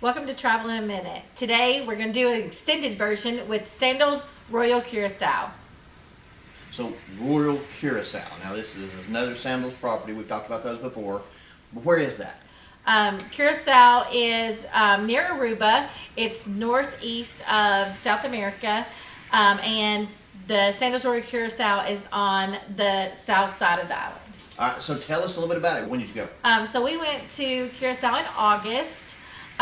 Welcome to Travel in a Minute. Today we're going to do an extended version with Sandals Royal Curaçao. So, Royal Curaçao. Now, this is another Sandals property. We've talked about those before. But where is that? Curacao is near Aruba. It's northeast of South America. And the Sandals Royal Curaçao is on the south side of the island. All right, so tell us a little bit about it. When did you go? So we went to Curacao in August.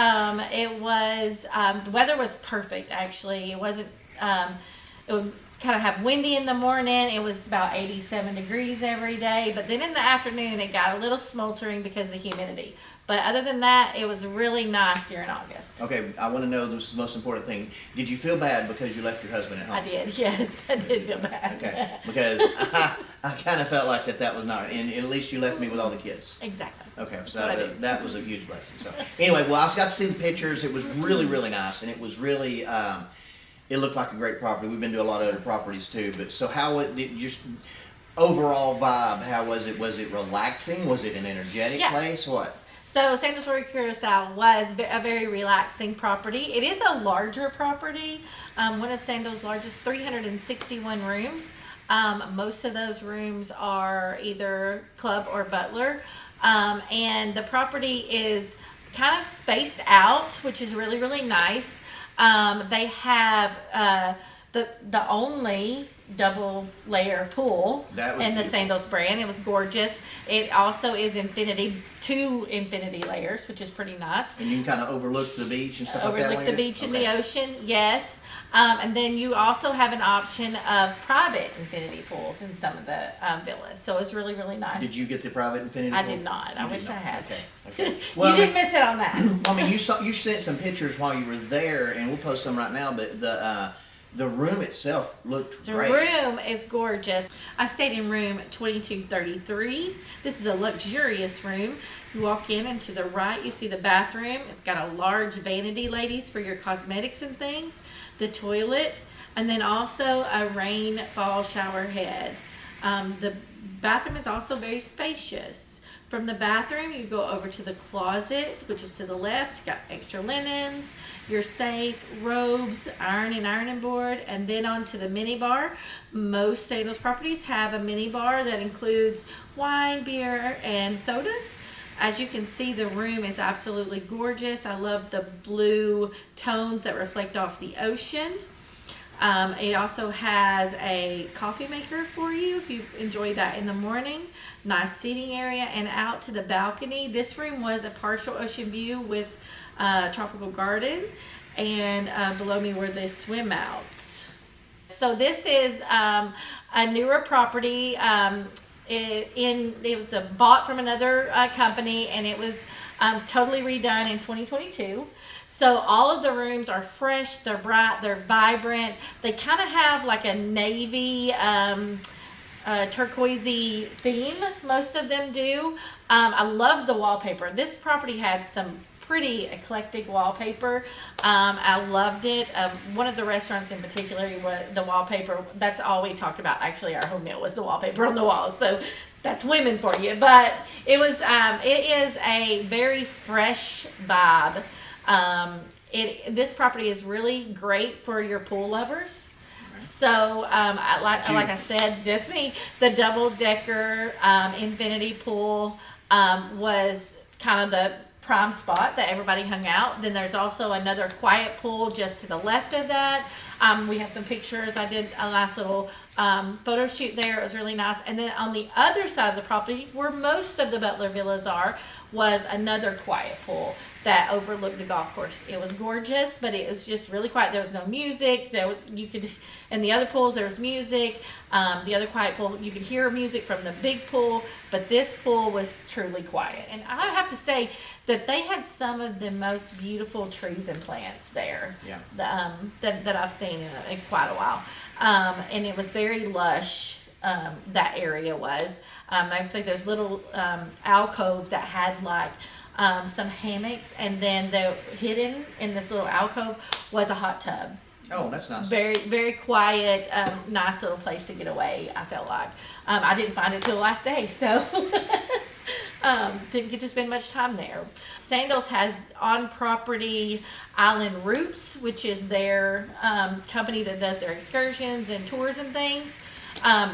It was, the weather was perfect, actually. It wasn't, it would kind of have windy in the morning. It was about 87 degrees every day. But then in the afternoon, it got a little smoldering because of the humidity. But other than that, it was really nice during August. Okay, I want to know, this is the most important thing. Did you feel bad because you left your husband at home? I did, yes. I did feel bad. Okay, because I kind of felt like that was not, and at least you left me with all the kids. Exactly. Okay, so that was a huge blessing. So anyway, well, I got to see the pictures. It was really, really nice, and it was really, it looked like a great property. We've been to a lot of other properties too, but so how just overall vibe, how was it? Was it relaxing? Was it an energetic place? What? So Sandals Royal Curaçao was a very relaxing property. It is a larger property, one of Sandals' largest, 361 rooms. Most of those rooms are either club or Butler. And the property is kind of spaced out, which is really, really nice. They have the only double layer pool in the Sandals brand. It was gorgeous. It also is two infinity layers, which is pretty nice. And you can kind of overlook the beach and stuff like that? Overlook the beach and the ocean, yes. And then you also have an option of private infinity pools in some of the villas. So it's really, really nice. Did you get the private infinity pool? I did not. I wish I had. Okay. Well, you didn't miss it on that. I mean, you sent some pictures while you were there, and we'll post some right now, but the room itself looked great. The room is gorgeous. I stayed in room 2233. This is a luxurious room. You walk in, and to the right you see the bathroom. It's got a large vanity, ladies, for your cosmetics and things. The toilet, and then also a rainfall shower head. The bathroom is also very spacious. From the bathroom, you go over to the closet, which is to the left. You got extra linens, your safe, robes, ironing board, and then onto the mini bar. Most Sandals properties have a mini bar that includes wine, beer, and sodas. As you can see, the room is absolutely gorgeous. I love the blue tones that reflect off the ocean. It also has a coffee maker for you if you enjoy that in the morning. Nice seating area, and out to the balcony. This room was a partial ocean view with tropical garden, and below me were the swim outs. So this is a newer property. It was bought from another company, and it was totally redone in 2022. So all of the rooms are fresh, they're bright, they're vibrant. They kind of have like a navy, turquoisey theme. Most of them do. I love the wallpaper. This property had some pretty eclectic wallpaper. I loved it. One of the restaurants in particular, the wallpaper, that's all we talked about. Actually, our whole meal was the wallpaper on the walls. So that's women for you. But it is a very fresh vibe. This property is really great for your pool lovers. So, like I said, that's me. The double-decker infinity pool was kind of the prime spot that everybody hung out. Then there's also another quiet pool just to the left of that. We have some pictures. I did a nice little photo shoot there. It was really nice. And then on the other side of the property, where most of the Butler villas are, was another quiet pool that overlooked the golf course. It was gorgeous, but it was just really quiet. There was no music. In the other pools there was music. The other quiet pool, you could hear music from the big pool, but this pool was truly quiet. And I have to say that they had some of the most beautiful trees and plants there. Yeah. That I've seen in quite a while. And it was very lush. That area was. I would say there's little alcove that had like some hammocks, and then hidden in this little alcove was a hot tub. Oh, that's nice. Very, very quiet, nice little place to get away, I felt like. I didn't find it till the last day, so Didn't get to spend much time there. Sandals has on-property Island Routes, which is their company that does their excursions and tours and things.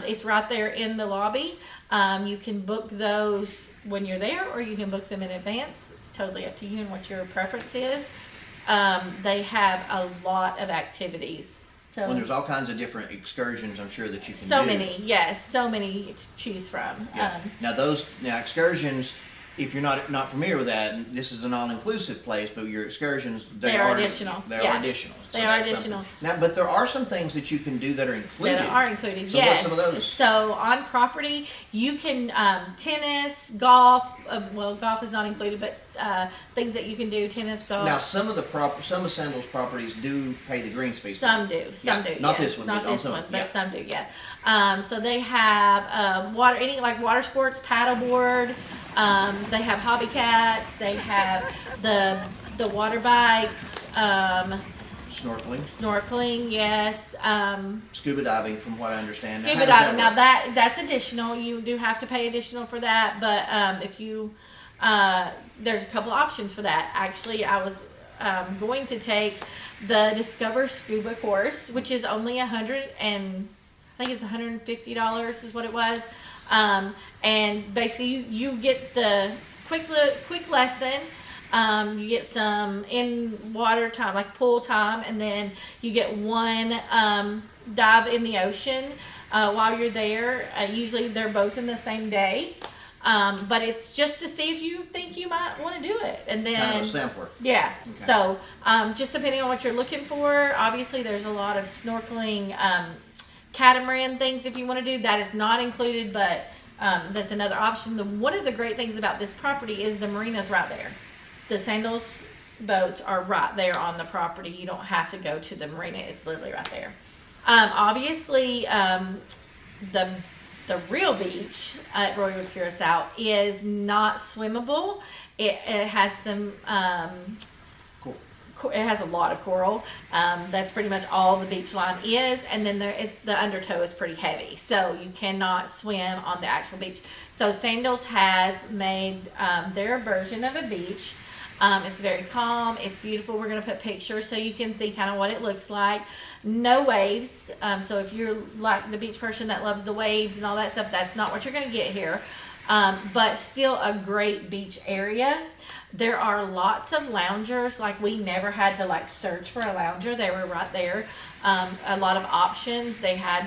It's right there in the lobby. You can book those when you're there, or you can book them in advance. It's totally up to you and what your preference is. They have a lot of activities. So, Well, there's all kinds of different excursions, I'm sure, that you can do. so many, yes, so many to choose from. Yeah. Now excursions, if you're not familiar with that, this is an all-inclusive place, but your excursions, They are additional. They Yeah. are additional. So They are that's additional. something. Now, but there are some things that you can do that are included. That are included, So yes. what's some of those? So on property, you can tennis, golf. Well, golf is not included, but things that you can do: tennis, golf. Now, some of Sandals properties do pay the greens fee. Some do, Yeah, do. not yes. this one, not but on this some, one, but yeah. some do. Yeah. So they have water, any like water sports, paddleboard. They have hobby cats. They have the water bikes. Snorkeling, Snorkeling, yes. scuba diving, from what I understand. Now, Scuba how does diving. that Now work? that's additional. You do have to pay additional for that, but if you there's a couple options for that. Actually, I was going to take the Discover Scuba course, which is only I think it's $150 is what it was. And basically, you get the quick lesson. You get some in water time, like pool time, and then you get one dive in the ocean while you're there. Usually they're both in the same day, but it's just to see if you think you might want to do it. And then Kind of a sampler. yeah. Okay. So just depending on what you're looking for, obviously there's a lot of snorkeling, catamaran things if you want to do. That is not included, but that's another option. One of the great things about this property is the marina's right there. The Sandals boats are right there on the property. You don't have to go to the marina. It's literally right there. Obviously, the real beach at Royal Curaçao is not swimmable. It has some Cool. it has a lot of coral. That's pretty much all the beach line is, and then the undertow is pretty heavy, so you cannot swim on the actual beach. So Sandals has made their version of a beach. It's very calm. It's beautiful. We're going to put pictures so you can see kind of what it looks like. No waves. So if you're like the beach person that loves the waves and all that stuff, that's not what you're going to get here. But still a great beach area. There are lots of loungers. Like, we never had to like search for a lounger. They were right there. A lot of options. They had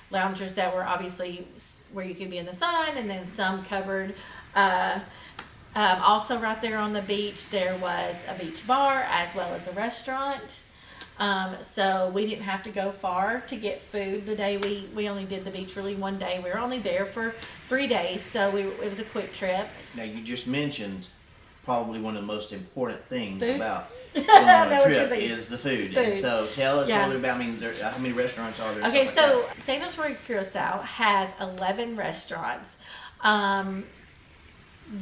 loungers that were obviously where you could be in the sun, and then some covered. Also right there on the beach, there was a beach bar as well as a restaurant. So we didn't have to go far to get food the day we only did the beach really one day. We were only there for 3 days, so it was a quick trip. Now, you just mentioned probably one of the most important things Food? about going on Know a what trip you mean. is the food. Food. And so tell us a Yeah. little bit about, how many restaurants are there? and Okay, stuff like so Sandals Royal Curaçao has 11 restaurants.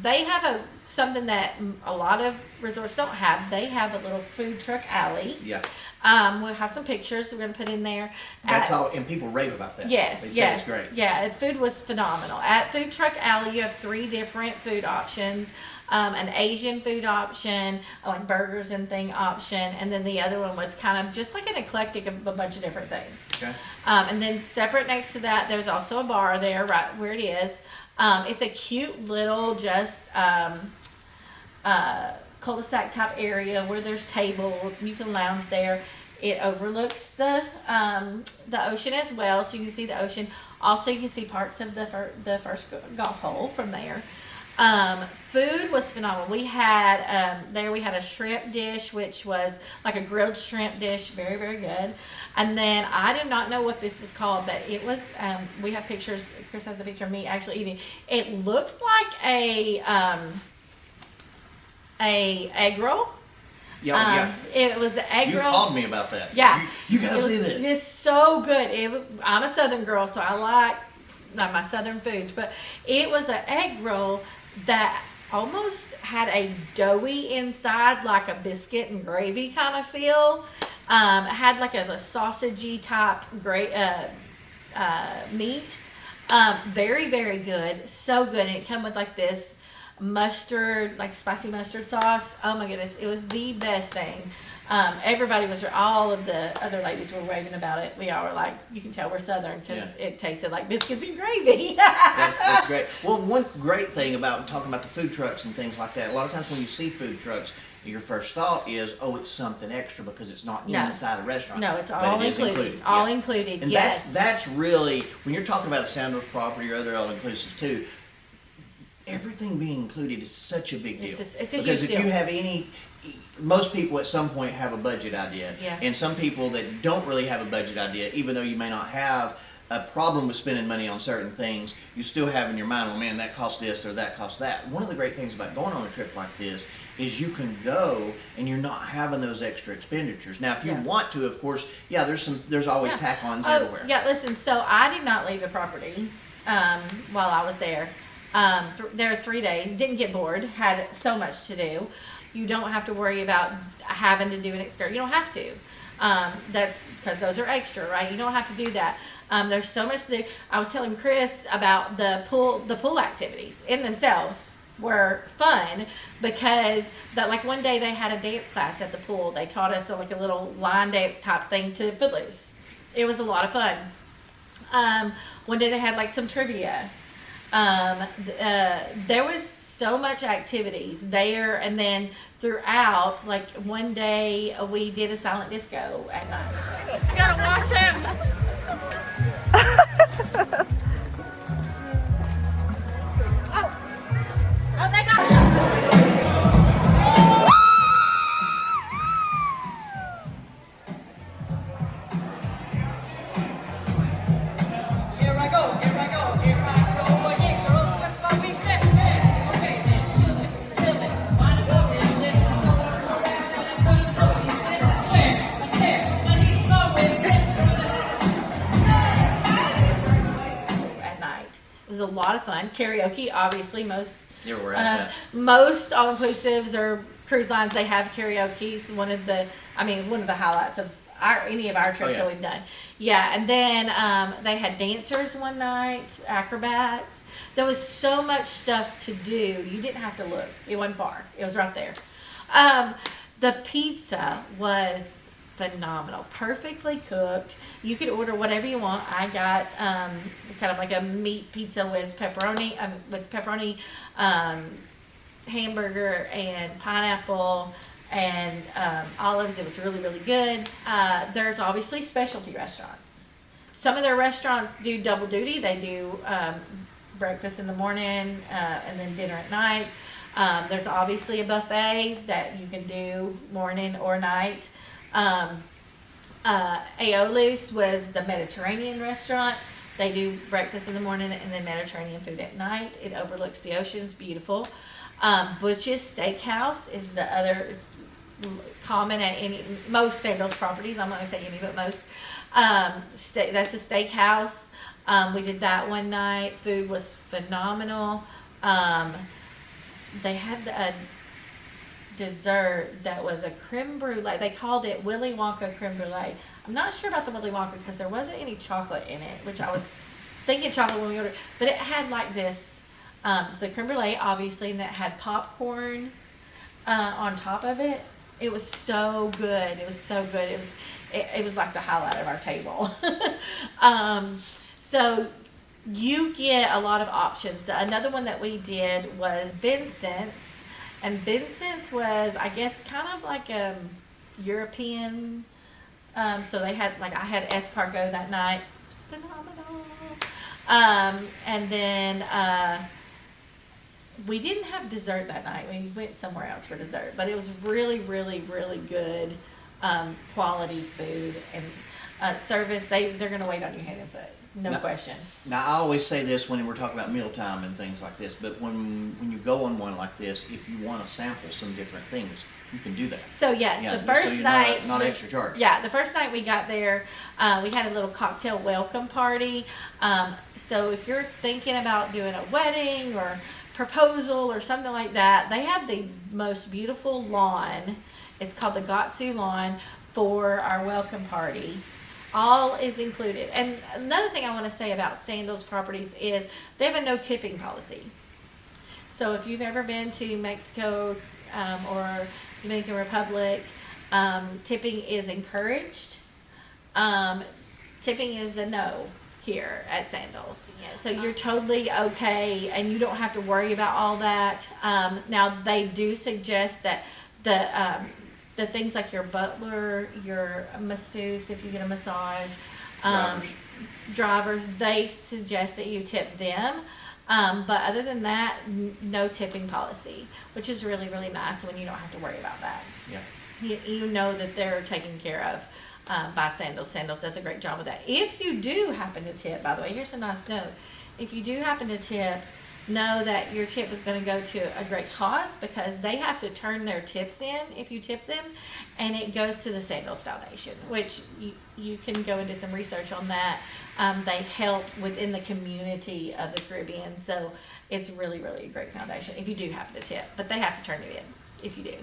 They have something that a lot of resorts don't have. They have a little food truck alley. Yeah, We'll have some pictures we're going to put in there. that's all, and people rave about that. Yes, They say yes. it's great. Yeah, the food was phenomenal. At Food Truck Alley, you have 3 different food options. An Asian food option, like burgers and thing option, and then the other one was kind of just like an eclectic of a bunch of different things. Okay. And then separate next to that, there's also a bar there, right where it is. It's a cute little just cul-de-sac type area where there's tables and you can lounge there. It overlooks the ocean as well, so you can see the ocean. Also, you can see parts of the first golf hole from there. Food was phenomenal. We had a shrimp dish, which was like a grilled shrimp dish, very, very good. And then I do not know what this was called, but it was, we have pictures. Chris has a picture of me actually eating. It looked like a egg roll. Yeah. It was an egg You roll. called me about that. Yeah. You gotta see this. It's so good. I'm a Southern girl, so I like my Southern foods. But it was an egg roll that almost had a doughy inside, like a biscuit and gravy kind of feel. It had like a sausagey type meat. Very, very good. So good. And it came with like this mustard, like spicy mustard sauce. Oh my goodness, it was the best thing. Everybody was, all of the other ladies were raving about it. We all were like, you can tell we're Southern because it tasted like biscuits and gravy. That's great. Well, one great thing about talking about the food trucks and things like that, a lot of times when you see food trucks, your first thought is, oh, it's something extra because it's not inside a restaurant. No, it's But all it is included. All included, and yes. that's really, when you're talking about a Sandals property or other all-inclusives too, everything being included is such a big deal. It's a because huge if deal. you have any, most people at some point have a budget idea. Yeah. And some people that don't really have a budget idea, even though you may not have a problem with spending money on certain things, you still have in your mind, well, man, that costs this or that costs that. One of the great things about going on a trip like this is you can go and you're not having those extra expenditures. Now, if you want to, of course, there's always tack-ons everywhere. Yeah, listen, so I did not leave the property while I was there. There were 3 days, didn't get bored, had so much to do. You don't have to worry about having to do an excursion. You don't have to. That's because those are extra, right? You don't have to do that. There's so much to do. I was telling Chris about the pool activities in themselves were fun because like one day they had a dance class at the pool. They taught us like a little line dance type thing to Footloose. It was a lot of fun. One day they had like some trivia. There was so much activities there, and then throughout, like one day we did a silent disco at night. I gotta watch him. Oh, they got. A lot of fun. Karaoke, obviously, most all-inclusives or cruise lines, they have karaoke. It's one of the highlights of any of our trips that we've done. Yeah, and then they had dancers one night, acrobats. There was so much stuff to do. You didn't have to look. It wasn't far. It was right there. The pizza was phenomenal, perfectly cooked. You could order whatever you want. I got kind of like a meat pizza with pepperoni, hamburger and pineapple and olives. It was really, really good. There's obviously specialty restaurants. Some of their restaurants do double duty. They do breakfast in the morning and then dinner at night. There's obviously a buffet that you can do morning or night. Aeolus was the Mediterranean restaurant. They do breakfast in the morning and then Mediterranean food at night. It overlooks the ocean. It's beautiful. Butch's Steakhouse is the other. It's common at most Sandals properties. I'm not going to say any, but most. That's a steakhouse. We did that one night. Food was phenomenal. They had a dessert that was a creme brulee. They called it Willy Wonka creme brulee. I'm not sure about the Willy Wonka because there wasn't any chocolate in it, which I was thinking chocolate when we ordered, but it had like this, so creme brulee obviously, and that had popcorn on top of it. It was so good. It was so good. It was like the highlight of our table. So you get a lot of options. Another one that we did was Benson's. And Benson's was, I guess, kind of like a European. So they had, like, I had escargot that night. It was phenomenal. And then we didn't have dessert that night. We went somewhere else for dessert. But it was really, really, really good quality food and service. They're going to wait on you hand and foot. No question. Now, I always say this when we're talking about mealtime and things like this, but when you go on one like this, if you want to sample some different things, you can do that. So, yes, the first night. Not extra charge. Yeah, the first night we got there, we had a little cocktail welcome party. So, if you're thinking about doing a wedding or proposal or something like that, they have the most beautiful lawn. It's called the Gatsu lawn for our welcome party. All is included. And another thing I want to say about Sandals properties is they have a no tipping policy. So if you've ever been to Mexico or Dominican Republic, tipping is encouraged. Tipping is a no here at Sandals. Yeah, so you're totally okay, and you don't have to worry about all that. Now they do suggest that the things like your butler, your masseuse, if you get a massage, drivers, they suggest that you tip them. But other than that, no tipping policy, which is really, really nice when you don't have to worry about that. Yeah. You know that they're taken care of by Sandals. Sandals does a great job of that. If you do happen to tip, by the way, here's a nice note. If you do happen to tip, know that your tip is going to go to a great cause, because they have to turn their tips in if you tip them, and it goes to the Sandals Foundation, which you can go into some research on that. They help within the community of the Caribbean, so it's really, really a great foundation if you do happen to tip, but they have to turn it in if you do.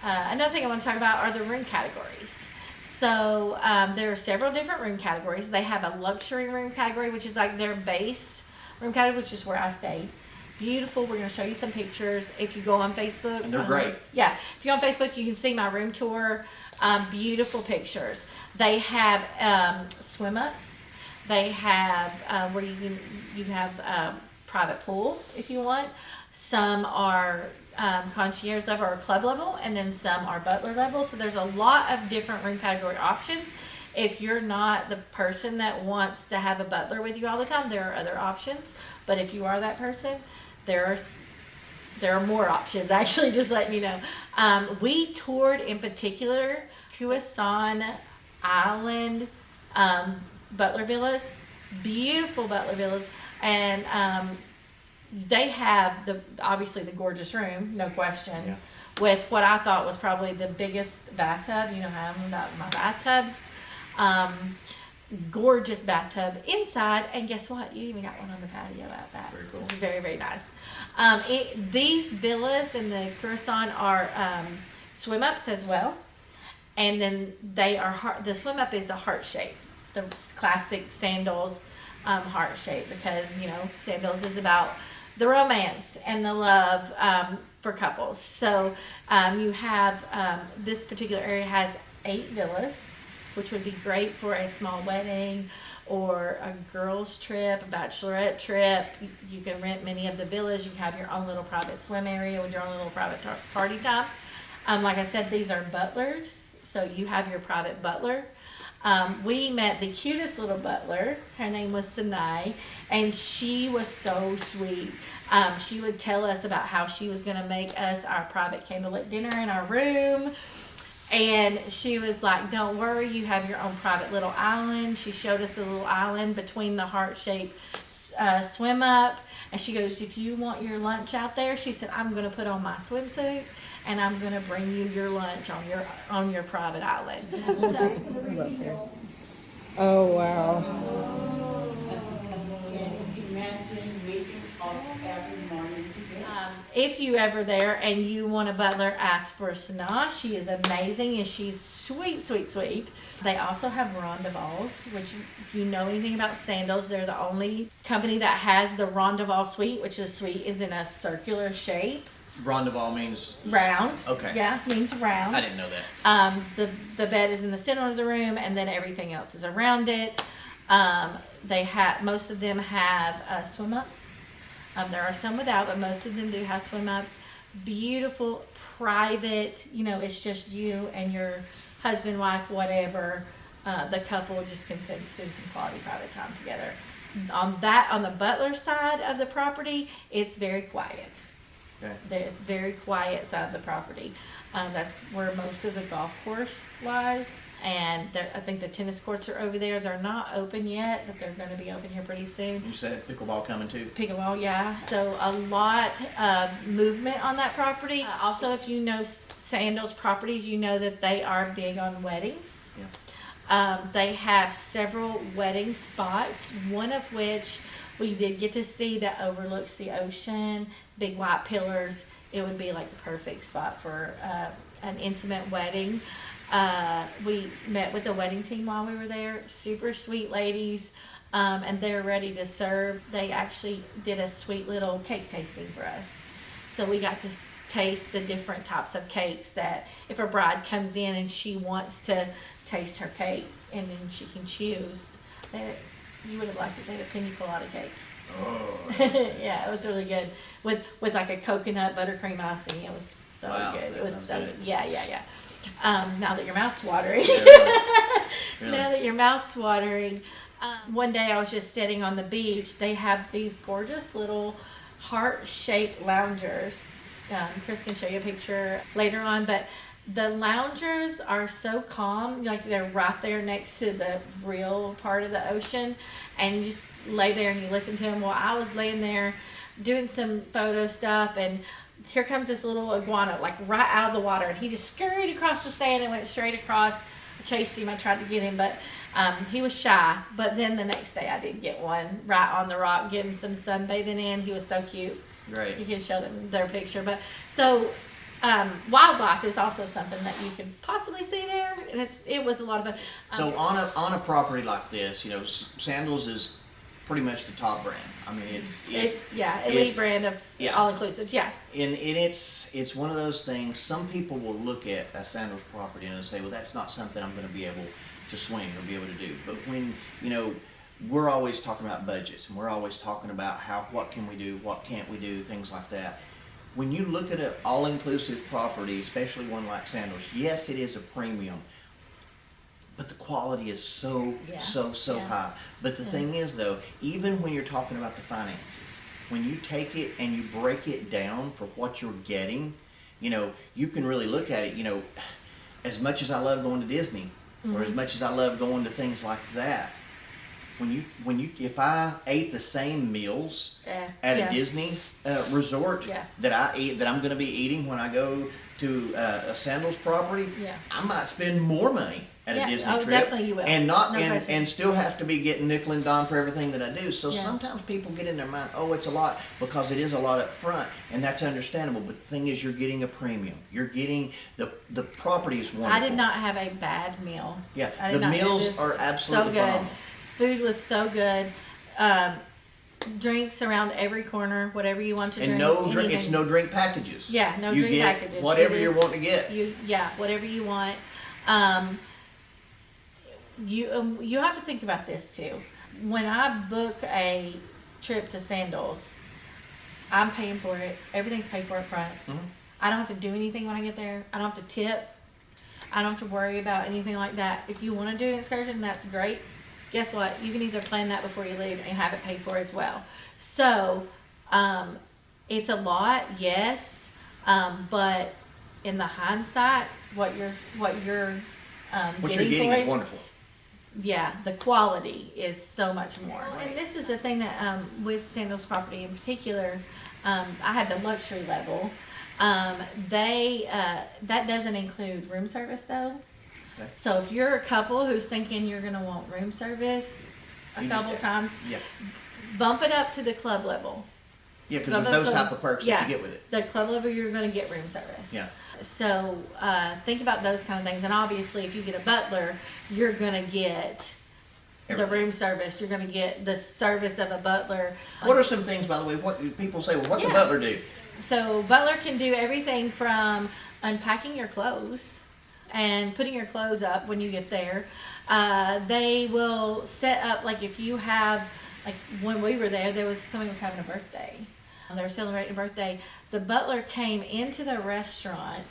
Another thing I want to talk about are the room categories. So there are several different room categories. They have a luxury room category, which is like their base room category, which is where I stayed. Beautiful. We're going to show you some pictures if you go on Facebook. And they're great. Yeah. If you're on Facebook, you can see my room tour. Beautiful pictures. They have swim ups. They have where you have private pool if you want. Some are concierge level or club level, and then some are butler level. So there's a lot of different room category options. If you're not the person that wants to have a butler with you all the time, there are other options. But if you are that person, there are more options, actually, just letting you know. We toured in particular Curacao Island butler villas, beautiful butler villas, and they have obviously the gorgeous room, no question, Yeah. with what I thought was probably the biggest bathtub. You know how I'm about my bathtubs. Gorgeous bathtub inside, and guess what? You even got one on the patio out back. Very cool. It's very, very nice. These villas in the Curacao are swim ups as well, and then they are the swim up is a heart shape, the classic Sandals heart shape, because Sandals is about the romance and the love for couples. So you have this particular area has 8 villas, which would be great for a small wedding or a girls trip, a bachelorette trip. You can rent many of the villas. You have your own little private swim area with your own little private party time. Like I said, these are butlered, so you have your private butler. We met the cutest little butler. Her name was Sinai, and she was so sweet. She would tell us about how she was going to make us our private candlelit dinner in our room. And she was like, don't worry, you have your own private little island. She showed us a little island between the heart-shaped swim up. And she goes, if you want your lunch out there, she said, I'm going to put on my swimsuit and I'm going to bring you your lunch on your private island. So, Oh, wow. if you ever there and you want a butler, ask for Sana. She is amazing and she's sweet, sweet, sweet. They also have rendezvous, which if you know anything about Sandals, they're the only company that has the rendezvous suite, which the suite is in a circular shape. Rendezvous means Round. Okay. Yeah, means round. I didn't know that. The bed is in the center of the room, and then everything else is around it. Most of them have swim ups. There are some without, but most of them do have swim ups. Beautiful, private. It's just you and your husband, wife, whatever. The couple just can spend some quality private time together. On the butler side of the property, it's very quiet. Okay. It's very quiet side of the property. That's where most of the golf course lies. And I think the tennis courts are over there. They're not open yet, but they're going to be open here pretty soon. You said pickleball coming too? Pickleball, yeah. So a lot of movement on that property. Also, if you know Sandals properties, you know that they are big on weddings. Yeah. They have several wedding spots, one of which we did get to see that overlooks the ocean, big white pillars. It would be like the perfect spot for an intimate wedding. We met with the wedding team while we were there. Super sweet ladies, and they're ready to serve. They actually did a sweet little cake tasting for us. So we got to taste the different types of cakes that if a bride comes in and she wants to taste her cake, and then she can choose. You would have liked it. They had a pina colada cake. Oh. Yeah, it was really good with like a coconut buttercream icing. It was so Wow, good. that It was sounds so good. good. Yeah. Now that your mouth's watering. Yeah, really. Really. Now that your mouth's watering. One day I was just sitting on the beach. They have these gorgeous little heart-shaped loungers. Chris can show you a picture later on, but the loungers are so calm, like they're right there next to the real part of the ocean, and you just lay there and you listen to them. Well, I was laying there doing some photo stuff, and here comes this little iguana, like right out of the water, and he just scurried across the sand and went straight across. I chased him. I tried to get him, but he was shy. But then the next day I did get one right on the rock, getting some sunbathing in. He was so cute. Great. You can show them their picture. But so wildlife is also something that you could possibly see there, and it was a lot of fun. So on a property like this, you know, Sandals is pretty much the top brand. I mean, it's elite brand of all inclusives. Yeah. And it's one of those things. Some people will look at a Sandals property and say, well, that's not something I'm going to be able to swing or be able to do. But when, you know, we're always talking about budgets, and we're always talking about what can we do, what can't we do, things like that. When you look at an all-inclusive property, especially one like Sandals, yes, it is a premium, but the quality is so high. But the thing is, though, even when you're talking about the finances, when you take it and you break it down for what you're getting, you know, you can really look at it. You know, as much as I love going to Disney, or as much as I love going to things like that, if I ate the same meals at a Disney resort that I'm going to be eating when I go to a Sandals property, I might spend more money at a Disney trip, definitely you will. and not No question. and still have to be getting nickel and dime for everything that I do. So sometimes people get in their mind, oh, it's a lot, because it is a lot up front, and that's understandable. But the thing is, you're getting a premium. You're getting the property is wonderful. I did not have a bad meal. Yeah, I did the not. meals are absolutely so good. phenomenal. Food was so good. Drinks around every corner, whatever you want to drink. And no drink. anything. It's no drink packages. Yeah, no you drink get packages. whatever It you're is- wanting to get. Whatever you want. You have to think about this too. When I book a trip to Sandals, I'm paying for it. Everything's paid for up front. Mhm. I don't have to do anything when I get there. I don't have to tip. I don't have to worry about anything like that. If you want to do an excursion, that's great. Guess what? You can either plan that before you leave and have it paid for as well. So, it's a lot, yes, but in the hindsight, what you're What you're getting getting for is it, wonderful. yeah, the quality is so much more. And this is the thing that with Sandals property in particular, I had the luxury level. That doesn't include room service though. Okay. So if you're a couple who's thinking you're gonna want room service a You couple just- times, Yeah, bump it up to the club level. yeah, because there's those type of perks that you get with it. The club level, you're gonna get room service. Yeah. So think about those kind of things, and obviously, if you get a butler, you're gonna get the Everything. room service. You're gonna get the service of a butler. What are some things, by the way? What do people say? Well, what's a Yeah. butler do? So butler can do everything from unpacking your clothes and putting your clothes up when you get there. They will set up, like if you have, like when we were there, somebody was having a birthday. They were celebrating a birthday. The butler came into the restaurant,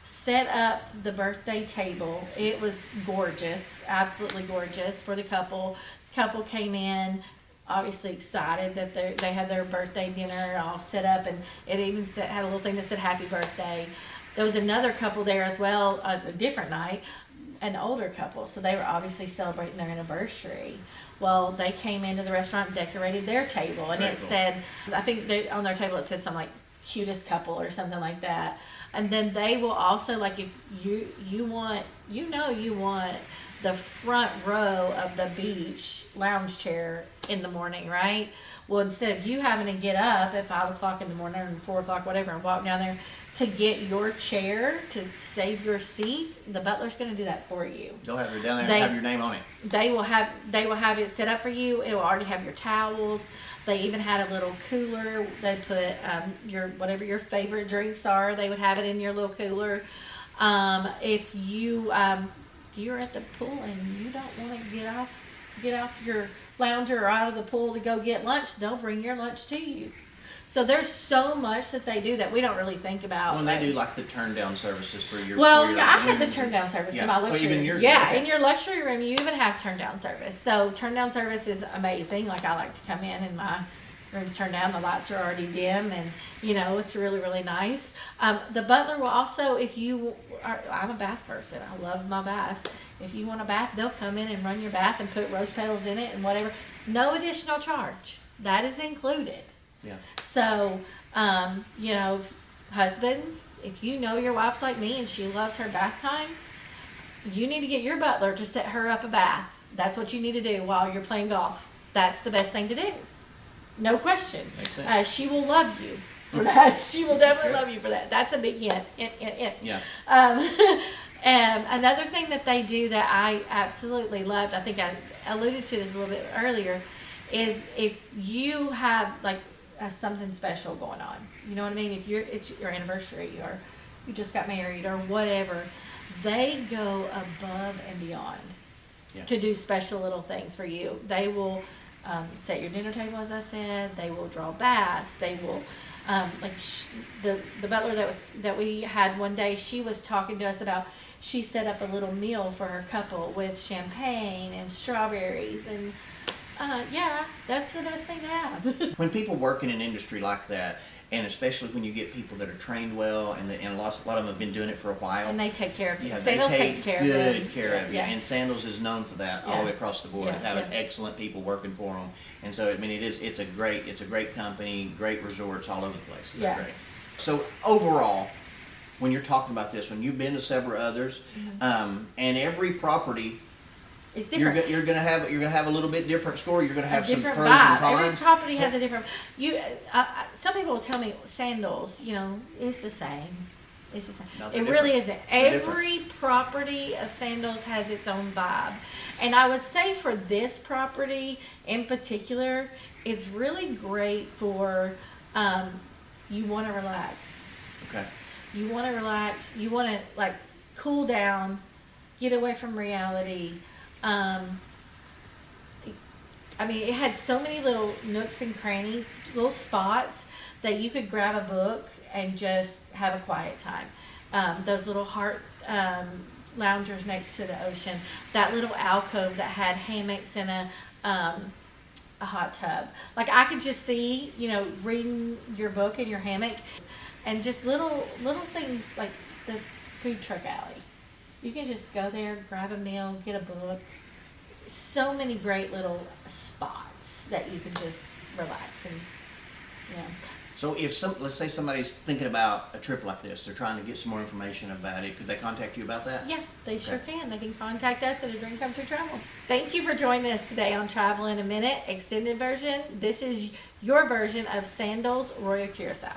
set up the birthday table. It was gorgeous, absolutely gorgeous for the couple. The couple came in, obviously excited that they had their birthday dinner all set up, and it even had a little thing that said happy birthday. There was another couple there as well, a different night, an older couple, so they were obviously celebrating their anniversary. Well, they came into the restaurant and decorated their table, and Very it cool. said, I think on their table it said something like cutest couple or something like that. And then they will also, like, if you want the front row of the beach lounge chair in the morning, right? Well, instead of you having to get up at 5 o'clock in the morning or 4 o'clock, whatever, and walk down there, to get your chair to save your seat, the butler's going to do that for you. They'll have it down there They- and have your name on it. They will have it set up for you. It will already have your towels. They even had a little cooler. They put your whatever your favorite drinks are. They would have it in your little cooler. If you're at the pool and you don't want to get off your lounger or out of the pool to go get lunch, they'll bring your lunch to you. So there's so much that they do that we don't really think about. Well, and they do like the turn down services for your. Well, for your yeah, I have the rooms. turn down service Yeah. in my Oh, luxury even room. yours, Yeah, okay. in your luxury room, you even have turn down service. So turn down service is amazing. Like I like to come in and my room's turned down, the lights are already dim, and it's really, really nice. The butler will also, if you are, I'm a bath person. I love my baths. If you want a bath, they'll come in and run your bath and put rose petals in it and whatever. No additional charge. That is included. Yeah. So, husbands, if you know your wife's like me and she loves her bath time, you need to get your butler to set her up a bath. That's what you need to do while you're playing golf. That's the best thing to do. No question. Makes sense. She will love you for that. She will definitely good. love you for that. That's a big hint. Yeah. And another thing that they do that I absolutely loved, I think I alluded to this a little bit earlier, is if you have like something special going on, you know what I mean? If it's your anniversary or you just got married or whatever, they go above and beyond Yeah. to do special little things for you. They will set your dinner table, as I said. They will draw baths. They will the butler that we had one day. She was talking to us about. She set up a little meal for her couple with champagne and strawberries and. Yeah, that's the best thing to have. When people work in an industry like that, and especially when you get people that are trained well, and a lot of them have been doing it for a while. And they take care of you. Yeah, Sandals they takes take care of you. good care of you, Yeah. and Sandals is known for that all the way across the board, Yeah, having yeah. excellent people working for them. And so, I mean, it's a great company, great resorts all over the place. They're Yeah. great. So overall, when you're talking about this, when you've been to several others, and every property. It's You're, different. you're gonna have a little bit different score. You're gonna have A some different pros and vibe. Every cons. property has a different. Some people will tell me Sandals. It's the same. It's the same. No, they're It really different. isn't. They're Every property of Sandals has its own vibe, and I would say for this property in particular, it's really great for you want to relax. Okay. You want to relax. You want to cool down, get away from reality. It had so many little nooks and crannies, little spots that you could grab a book and just have a quiet time. Those little heart loungers next to the ocean, that little alcove that had hammocks and a hot tub. I could just see, reading your book in your hammock, and just little things like the food truck alley. You can just go there, grab a meal, get a book. So many great little spots that you can just relax and, So let's say somebody's thinking about a trip like this, they're trying to get some more information about it, could they contact you about that? Yeah, they sure Okay. can. They can contact us at A Dream Come True Travel. Thank you for joining us today on Travel in a Minute, extended version. This is your version of Sandals Royal Curaçao.